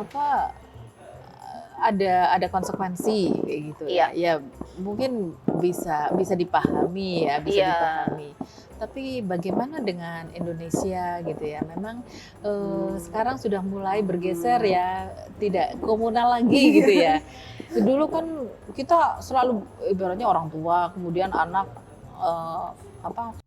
apa ada konsekuensi kayak gitu ya. Ya mungkin bisa dipahami ya, bisa dipahami. Tapi bagaimana dengan Indonesia gitu ya? Memang sekarang sudah mulai bergeser ya, tidak komunal lagi gitu ya. Dulu kan kita selalu ibaratnya orang tua, kemudian anak apa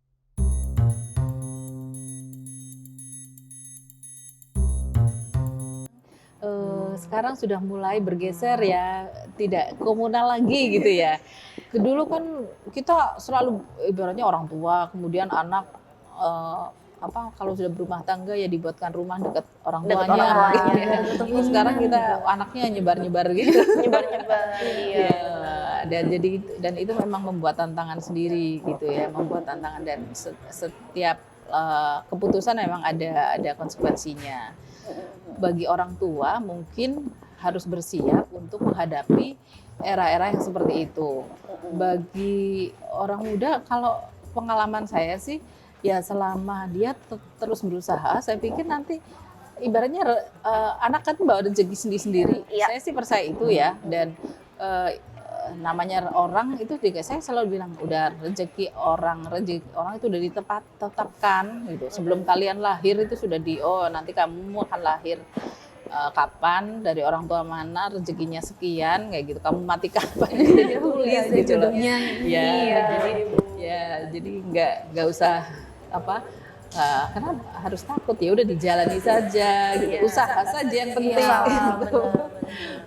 sekarang sudah mulai bergeser ya, tidak komunal lagi gitu ya. Dulu kan kita selalu ibaratnya orang tua, kemudian anak kalau sudah berumah tangga ya dibuatkan rumah dekat orang tuanya. Terus sekarang kita anaknya nyebar-nyebar gitu. Nyebar-nyebar. Iya. Dan itu memang membuat tantangan sendiri gitu ya, membuat tantangan dan setiap keputusan memang ada konsekuensinya. Bagi orang tua mungkin harus bersiap untuk menghadapi era-era yang seperti itu. Bagi orang muda, kalau pengalaman saya sih, ya selama dia terus berusaha, saya pikir nanti ibaratnya anak kan bawa rezeki sendiri-sendiri. Saya sih percaya itu ya, dan namanya orang itu juga saya selalu bilang udah rezeki orang itu udah ditetapkan gitu. Sebelum kalian lahir itu sudah nanti kamu akan lahir kapan, dari orang tua mana, rezekinya sekian kayak gitu, kamu mati kapan jadi tulis gitu loh. Jadi nggak usah karena harus takut, ya udah dijalani saja gitu. Usaha saja yang penting gitu.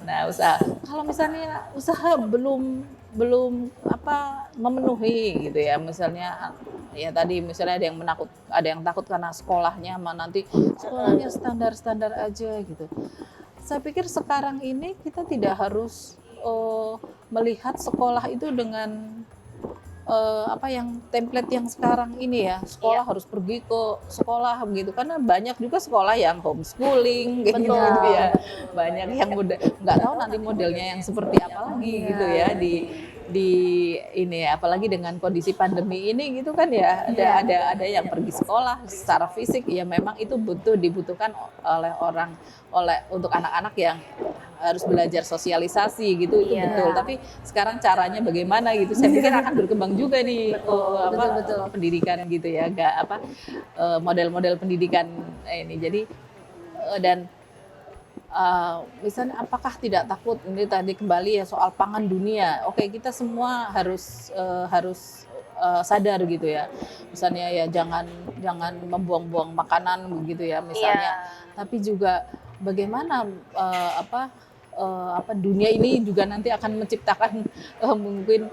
Nah, usaha. Kalau misalnya usaha belum memenuhi gitu ya, misalnya ya tadi misalnya ada yang takut karena sekolahnya nanti sekolahnya standar aja gitu. Saya pikir sekarang ini kita tidak harus melihat sekolah itu dengan yang template yang sekarang ini ya, sekolah harus pergi ke sekolah begitu, karena banyak juga sekolah yang homeschooling gitu ya, banyak yang nggak tahu nanti modelnya yang seperti apa lagi gitu ya di ini, apalagi dengan kondisi pandemi ini gitu kan ya, ada yang pergi sekolah secara fisik ya, memang itu dibutuhkan untuk anak-anak yang harus belajar sosialisasi gitu, itu betul. Tapi sekarang caranya bagaimana gitu, saya pikir akan berkembang juga nih betul. Pendidikan gitu ya, model-model pendidikan ini. Jadi dan misalnya apakah tidak takut, ini tadi kembali ya soal pangan dunia. Oke, kita semua harus sadar gitu ya. Misalnya ya jangan membuang-buang makanan begitu ya misalnya. Tapi juga bagaimana dunia ini juga nanti akan menciptakan mungkin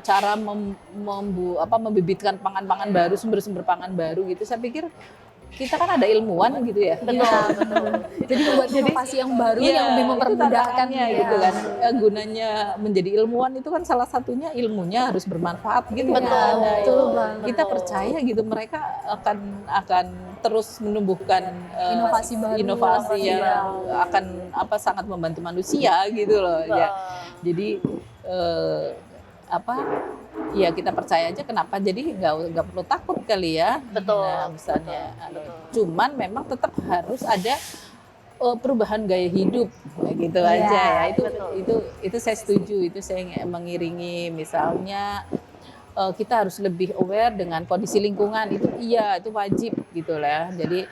cara membibitkan pangan-pangan baru, sumber-sumber pangan baru gitu. Saya pikir kita kan ada ilmuwan gitu ya. Betul. Jadi membuat inovasi yang baru yang lebih mempermudahkan gitu kan. Gunanya menjadi ilmuwan itu kan salah satunya ilmunya harus bermanfaat gitu. Betul. Kita percaya gitu mereka akan terus menumbuhkan inovasi baru, inovasi yang akan sangat membantu manusia gitu loh. Ya. Jadi ya kita percaya aja, kenapa jadi nggak perlu takut kali ya. Nah, misalnya cuman memang tetap harus ada perubahan gaya hidup gitu aja ya. Itu saya setuju, itu saya mengiringi. Misalnya kita harus lebih aware dengan kondisi lingkungan, itu wajib gitu lah. Jadi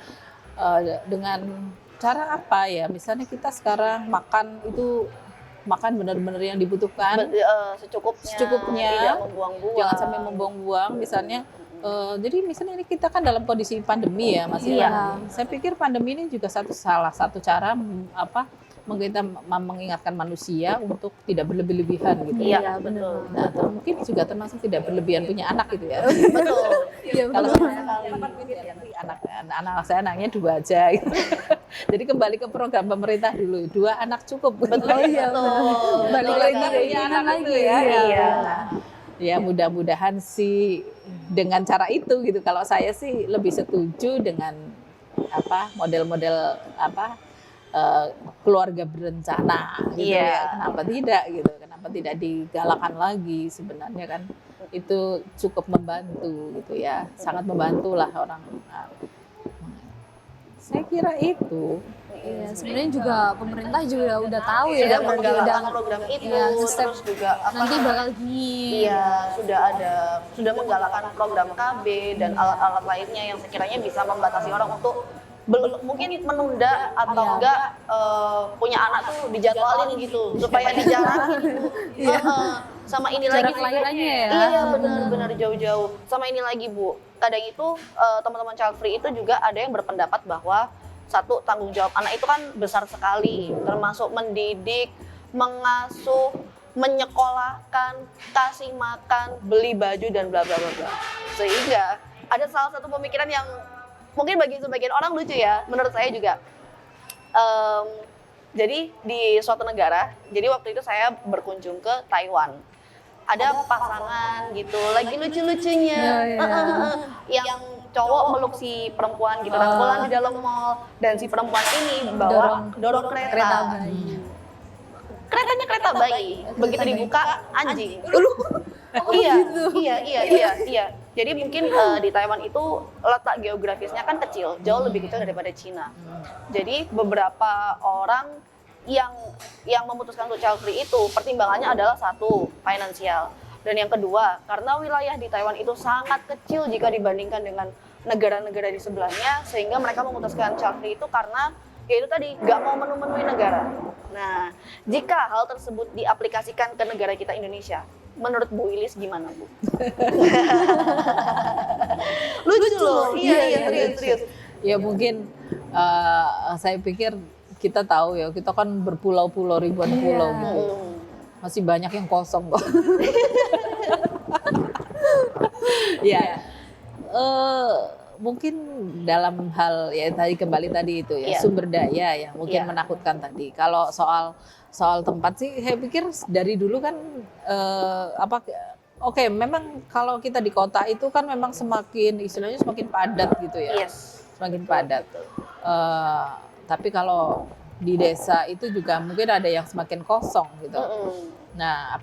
dengan cara apa ya, misalnya kita sekarang makan benar-benar yang dibutuhkan, secukupnya, tidak membuang-buang, jangan sampai membuang-buang misalnya. Jadi misalnya ini kita kan dalam kondisi pandemi ya, masih saya pikir pandemi ini juga salah satu cara kita mengingatkan manusia untuk tidak berlebih-lebihan gitu. Iya, betul. Nah, mungkin juga termasuk tidak berlebihan punya anak gitu ya. Betul. Kalau anak saya anaknya 2 aja gitu. Jadi kembali ke program pemerintah dulu, 2 anak cukup. Betul. Balik lagi anak itu ya. Ya mudah-mudahan sih dengan cara itu gitu. Kalau saya sih lebih setuju dengan model-model keluarga berencana gitu ya. Kenapa tidak gitu? Kenapa tidak digalakan lagi? Sebenarnya kan itu cukup membantu gitu ya. Sangat membantu lah orang. Saya kira itu. Iya, sebenarnya juga pemerintah juga udah tahu ya, Sudah udah menggalakkan program itu, iya, step terus juga nanti bakal gini. iya, sudah menggalakkan program KB dan alat-alat lainnya yang sekiranya bisa membatasi orang untuk mungkin menunda atau enggak punya anak tuh dijadwalin gitu supaya dijarakin sama ini Jarak lagi lahirannya ya. iya benar-benar jauh-jauh sama ini lagi Bu, kadang itu teman-teman child free itu juga ada yang berpendapat bahwa satu, tanggung jawab anak itu kan besar sekali, termasuk mendidik, mengasuh, menyekolahkan, kasih makan, beli baju dan bla bla bla bla. Sehingga ada salah satu pemikiran yang mungkin bagi sebagian orang lucu ya, menurut saya juga. Jadi di suatu negara, jadi waktu itu saya berkunjung ke Taiwan. Ada pasangan gitu, lagi lucu-lucunya, yang cowok meluk si perempuan gitu, rangkulan di dalam mall, dan si perempuan ini bawa dorong kereta. Keretanya kereta bayi, begitu dibuka anjing. Iya. Jadi mungkin di Taiwan itu letak geografisnya kan kecil, jauh lebih kecil daripada Cina. Jadi beberapa orang yang memutuskan untuk child free itu pertimbangannya adalah satu, finansial, dan yang kedua karena wilayah di Taiwan itu sangat kecil jika dibandingkan dengan negara-negara di sebelahnya, sehingga mereka memutuskan child free itu karena ya itu tadi nggak mau menu-menui negara. Nah, jika hal tersebut diaplikasikan ke negara kita Indonesia, menurut Bu Ilis gimana Bu? Lucu loh, iya serius. Ya mungkin saya pikir kita tahu ya, kita kan berpulau-pulau, ribuan pulau gitu. Masih banyak yang kosong kok. Ya, mungkin dalam hal ya kembali tadi itu ya, sumber daya yang mungkin menakutkan tadi. Kalau soal tempat sih, saya pikir dari dulu kan oke, memang kalau kita di kota itu kan memang istilahnya semakin padat gitu ya, semakin padat. Tapi kalau di desa itu juga mungkin ada yang semakin kosong gitu. Nah,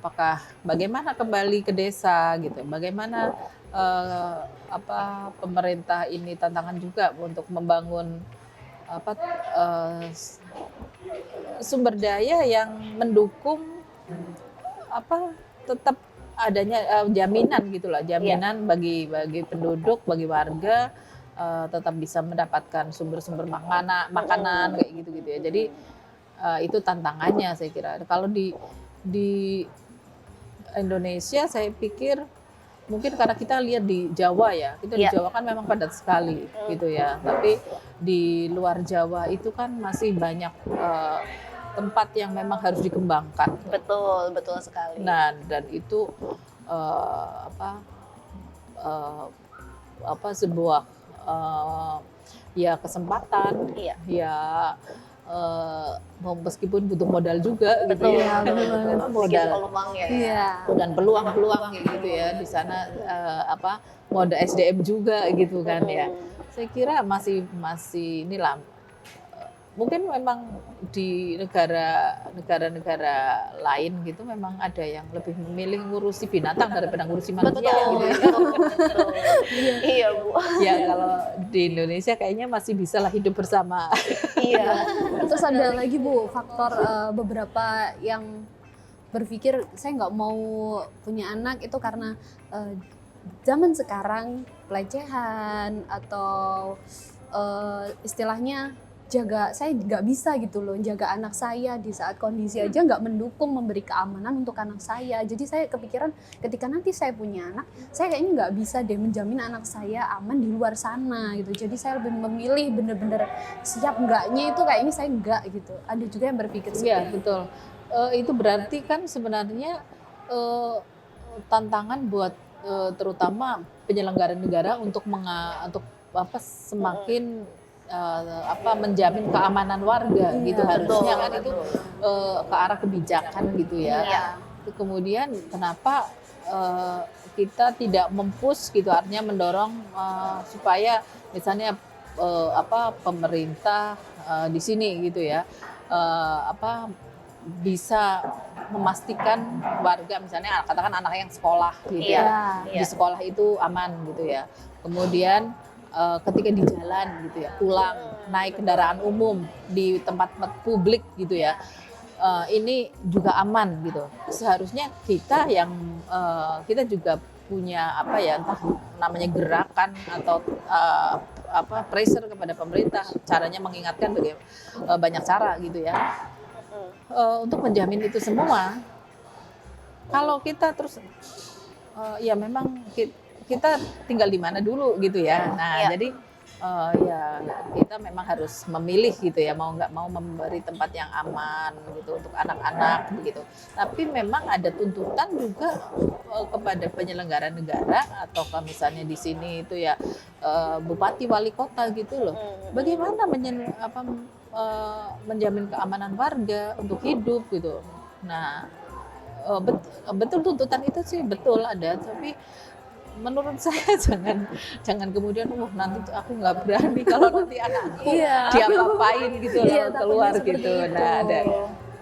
bagaimana kembali ke desa gitu? Bagaimana pemerintah ini tantangan juga untuk membangun sumber daya yang mendukung tetap adanya jaminan gitulah, jaminan bagi penduduk, bagi warga tetap bisa mendapatkan sumber-sumber makanan kayak gitu ya. Jadi itu tantangannya saya kira. Kalau di Indonesia saya pikir mungkin karena kita lihat di Jawa ya, di Jawa kan memang padat sekali gitu ya. Tapi di luar Jawa itu kan masih banyak tempat yang memang harus dikembangkan. Betul sekali. Nah, dan itu sebuah ya kesempatan, meskipun butuh modal juga gitu ya, modal dan peluang gitu ya di sana, modal SDM juga gitu kan ya. Saya kira masih inilah, mungkin memang di negara-negara lain gitu memang ada yang lebih memilih ngurusi binatang daripada ngurusi manusia gitu ya. Iya Bu. Ya kalau di Indonesia kayaknya masih bisa lah hidup bersama. Iya. Terus ada lagi Bu, faktor beberapa yang berpikir saya nggak mau punya anak itu karena zaman sekarang pelecehan atau istilahnya saya nggak bisa gitu loh jaga anak saya di saat kondisi aja nggak mendukung, memberi keamanan untuk anak saya. Jadi saya kepikiran ketika nanti saya punya anak, saya kayaknya nggak bisa deh menjamin anak saya aman di luar sana gitu. Jadi saya lebih memilih bener-bener siap enggaknya itu kayaknya saya enggak gitu. Ada juga yang berpikir seperti Iya betul. Itu berarti kan sebenarnya tantangan buat terutama penyelenggara negara untuk semakin menjamin keamanan warga gitu, harusnya kan itu ke arah kebijakan gitu ya. Kemudian kenapa kita tidak mempush gitu, artinya mendorong supaya misalnya pemerintah di sini gitu ya bisa memastikan warga, misalnya katakan anak yang sekolah gitu ya, di sekolah itu aman gitu ya. Kemudian ketika di jalan gitu ya, pulang naik kendaraan umum di tempat-tempat publik gitu ya, ini juga aman gitu. Seharusnya kita yang kita juga punya apa ya, entah namanya gerakan atau pressure kepada pemerintah, caranya mengingatkan banyak cara gitu ya, untuk menjamin itu semua. Kalau kita terus ya memang kita tinggal di mana dulu gitu ya. Nah, jadi ya kita memang harus memilih gitu ya, mau nggak mau memberi tempat yang aman gitu untuk anak-anak begitu. Tapi memang ada tuntutan juga kepada penyelenggara negara atau kalau misalnya di sini itu ya bupati wali kota gitu loh. Bagaimana menjamin keamanan warga untuk hidup gitu. Nah, betul tuntutan itu sih betul ada, tapi menurut saya jangan kemudian nanti aku nggak berani kalau nanti anakku diapa-apain gitu loh, keluar gitu. Nah, ada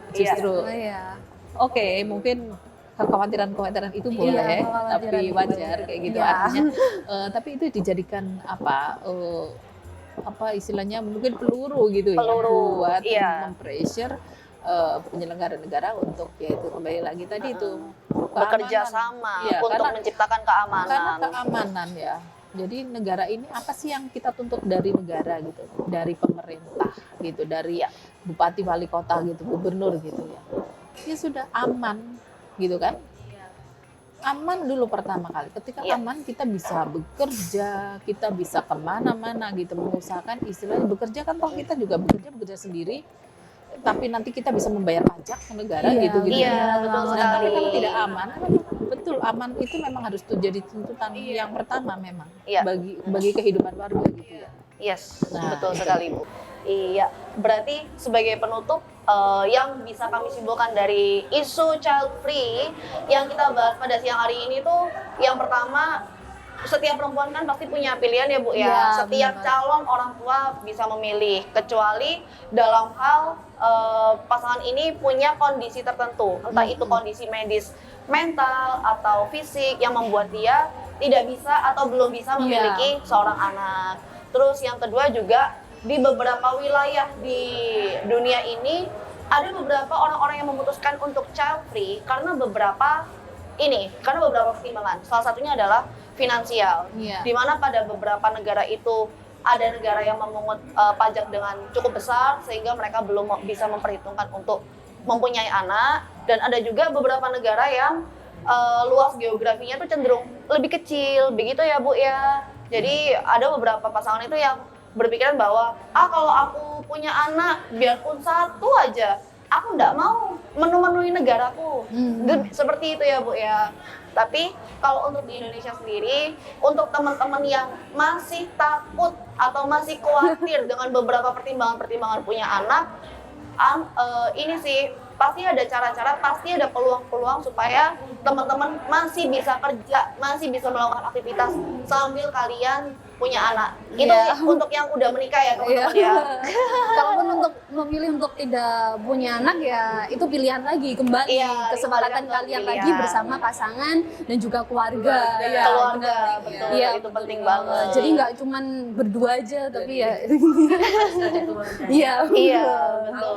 justru oke, mungkin kekhawatiran itu boleh, tapi wajar kayak gitu artinya. Tapi itu dijadikan apa istilahnya mungkin peluru gitu ya, buat mempressure penyelenggara negara untuk yaitu kembali lagi tadi itu bekerja sama untuk menciptakan keamanan. Karena keamanan ya. Jadi negara ini apa sih yang kita tuntut dari negara gitu, dari pemerintah gitu, dari bupati wali kota gitu, gubernur gitu ya. Ya sudah aman gitu kan? Aman dulu pertama kali. Ketika aman kita bisa bekerja, kita bisa kemana-mana gitu, mengusahakan istilahnya bekerja kan toh kita juga bekerja sendiri. Tapi nanti kita bisa membayar pajak ke negara gitu. Iya, betul sekali. Tapi kalau tidak aman, betul aman itu memang harus jadi tuntutan yang pertama memang bagi kehidupan warga gitu ya. Yes, betul sekali Bu. Iya, berarti sebagai penutup yang bisa kami simpulkan dari isu child free yang kita bahas pada siang hari ini tuh, yang pertama, setiap perempuan kan pasti punya pilihan ya Bu ya. Setiap calon orang tua bisa memilih, kecuali dalam hal pasangan ini punya kondisi tertentu, entah itu kondisi medis, mental atau fisik yang membuat dia tidak bisa atau belum bisa memiliki seorang anak. Terus yang kedua juga di beberapa wilayah di dunia ini ada beberapa orang-orang yang memutuskan untuk child free karena beberapa pertimbangan. Salah satunya adalah finansial, di mana pada beberapa negara itu ada negara yang memungut pajak dengan cukup besar sehingga mereka belum bisa memperhitungkan untuk mempunyai anak, dan ada juga beberapa negara yang luas geografinya tuh cenderung lebih kecil, begitu ya Bu ya. Jadi ada beberapa pasangan itu yang berpikiran bahwa kalau aku punya anak biarpun satu aja, aku nggak mau memenuhi negaraku. Seperti itu ya Bu ya. Tapi kalau untuk di Indonesia sendiri, untuk teman-teman yang masih takut atau masih khawatir dengan beberapa pertimbangan-pertimbangan punya anak, ini sih pasti ada cara-cara, pasti ada peluang-peluang supaya teman-teman masih bisa kerja, masih bisa melakukan aktivitas sambil kalian punya anak. Itu untuk yang udah menikah ya teman-teman ya. Kalaupun untuk memilih untuk tidak punya anak ya itu pilihan lagi, kembali kesempatan kalian lagi bersama pasangan dan juga keluarga. Keluarga, betul. Itu penting banget. Jadi nggak cuman berdua aja, tapi ya. Betul.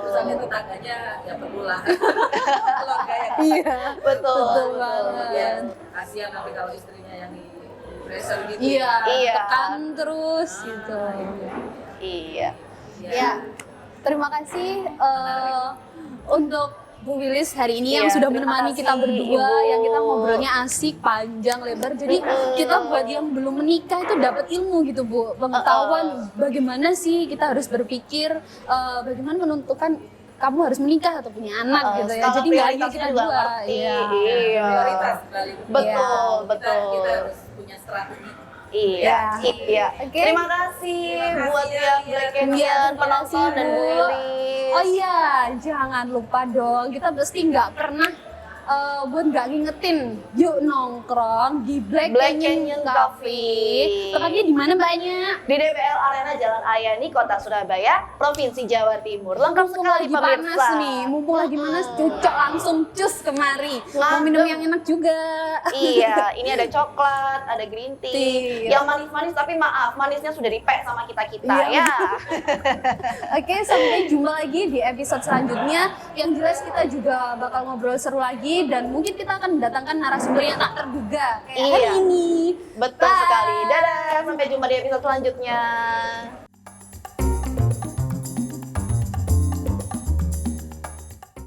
Misalnya tetangganya ya perlu lah. Keluarga yang betul banget. Kasihan nanti kalau istrinya yang pressure gitu. Tekan terus gitu. Terima kasih untuk Bu Wilis hari ini yang sudah menemani kita berdua, yang kita ngobrolnya asik, panjang, lebar. Jadi kita buat yang belum menikah itu dapat ilmu gitu Bu, pengetahuan bagaimana sih kita harus berpikir, bagaimana menentukan kamu harus menikah atau punya anak gitu ya. Jadi nggak hanya kita dua. Prioritas betul. Kita harus punya strategi. Terima kasih buat yang Black penonton dan Bu Wilis. Oh iya, jangan lupa dong, kita mesti nggak pernah buat nggak ngingetin, yuk nongkrong di Black Canyon Cafe. Tempatnya di mana Mbaknya? Di DBL Arena Jalan Ayani, Kota Surabaya, Provinsi Jawa Timur. Lengkap Mumpung sekali lagi pemirsa. panas nih, mumpung lagi panas, cocok langsung cus kemari. Mau minum yang enak juga. Iya, ini ada coklat, ada green tea, Tea. yang manis-manis tapi maaf, manisnya sudah dipek sama kita-kita Iya, ya. Oke, sampai jumpa lagi di episode selanjutnya. Yang jelas kita juga bakal ngobrol seru lagi dan mungkin kita akan mendatangkan narasumber yang tak terduga kayak hari Iya. ini. Betul Bye. sekali. Dadah, sampai jumpa di episode selanjutnya.